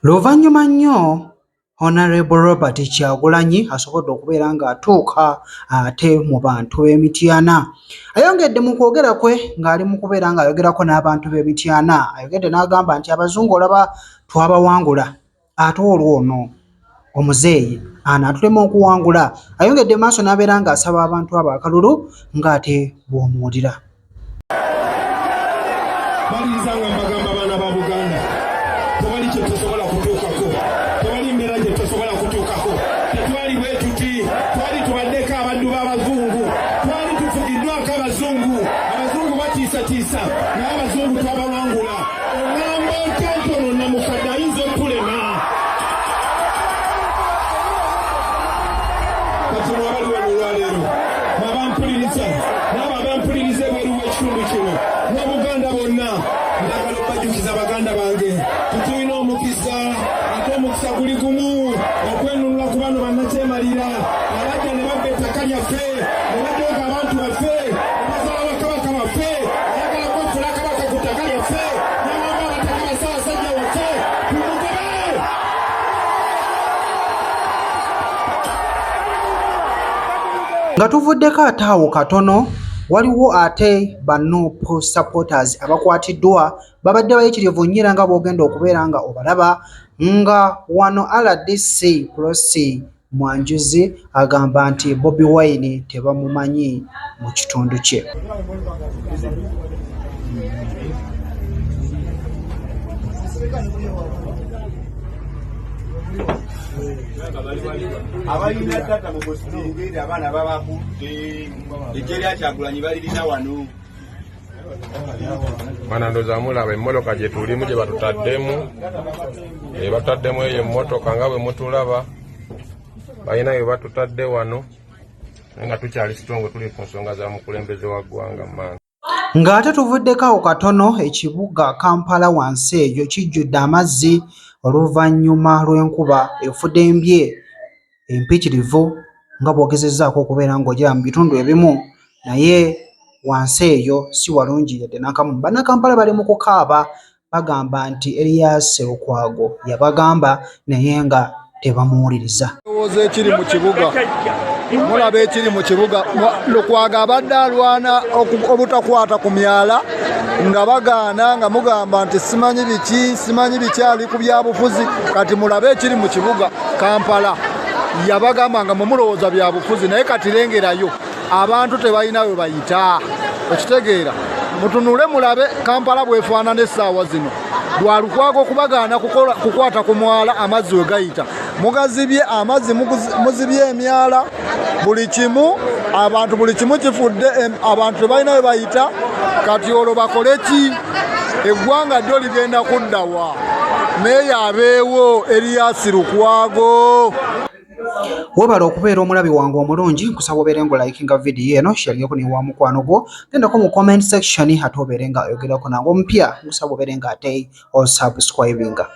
Luvannyuma nnyo Honorable Robert Kyagulanyi asobodde okubeera ng'atuuka ate mu bantu b'Emityana. Ayongedde mu kwogera kwe ng'ali mu kubeera ng'ayogerako n'abantu b'Emityana. Ayogedde n'agamba nti abazungu olaba twabawangula ate olwo ono omuzeeyi anaatulema okuwangula. Ayongedde maaso n'abeera ng'asaba abantu abo akalulu ng'ate bw'omuwulira. Balirizanga mbagamba abaana ba Buganda, tewali kye tusobola kutuukako, tewali mbeera gye tusobola kutuukako. Tetwali bwe tuti, twali tubaddeko abaddu b'abazungu, twali tufugiddwako abazungu. Abazungu batiisatiisa, naye abazungu twabawangula. Oŋŋamba ntontono Namukadde ayinza otulema. Kati mwabali wano olwaleero, abampuliriza, n'abo abampuliriza ebweru w'ekitundu kino, n'Abuganda bonna, njagala okubajjukiza baganda bange, tetulina omukisa, ate omukisa guli gumu, okwenunula ku bano bannakyemalira abajja ne babba ettaka lyaffe, ne badooga abantu baffe, abazaala bakabaka baffe, ayagala kwefuula kabaka ku ttaka lyaffe, n'abamba abataka basaasajja waffe, tumugobe! Nga tuvuddeko ate awo katono, waliwo ate ba Nuupu supporters abakwatiddwa babadde bayitirivu nnyira nga bw'ogenda okubeera nga obalaba, nga wano RDC Prosi Mwanjuzi agamba nti Bobi Wine tebamumanyi mu kitundu kye. Abalina ttaka mu Bosingeri abaana babakudde ejje lya Kyagulanyi balirina wano. Mana ndoza mulaba emmotoka gye tulimu gye batutaddemu, bataddemu eyo emmotoka nga bwe mutulaba, balina bye batutadde wano, naye nga tukyali sitongo tuli ku nsonga za mukulembeze wa ggwanga mmange. Ng'ate tuvuddeko awo katono, ekibuga Kampala wansi eyo kijjudde amazzi oluvannyuma lw'enkuba efudde embye empitirivu nga bw'ogezezzaako okubeera ng'ogera mu bitundu ebimu, naye wansi eyo si walungi yadde n'akamu. Bannakampala bali mu kukaaba bagamba nti Erias Lukwago yabagamba naye nga tebamuwuliriza. Ndowooza ekiri mu kibuga, mulaba ekiri mu kibuga. Lukwago abadde alwana obutakwata ku myala nga bagaana, nga mugamba nti simanyi biki ali ku byabufuzi. Kati mulabe ekiri mu kibuga Kampala, yabagamba nga mumulowooza byabufuzi, naye kati lengerayo abantu tebalina we bayita. Okitegeera, mutunule mulabe Kampala bwefaanana essaawa zino. Lwa Lukwago okubagaana kukwata ku mwala amazzi we gayita. Mugazibye amazzi, muzibye emyala, buli kimu, abantu buli kimu kifudde, abantu tebalina we bayita. Kati olwo bakole ki? Eggwanga ddyo ligenda kuddawa. Meeya abeewo Erias Lukwago. Webala okubeera omulabi wange omulungi, nkusaba obeere ng'olikinga vidiyo eno, sharingeko ne wa mukwano gwo, gendako mu comment section ate obeere nga oyogerako nange omupya, nkusaba obeere ng'ate osubscribinga.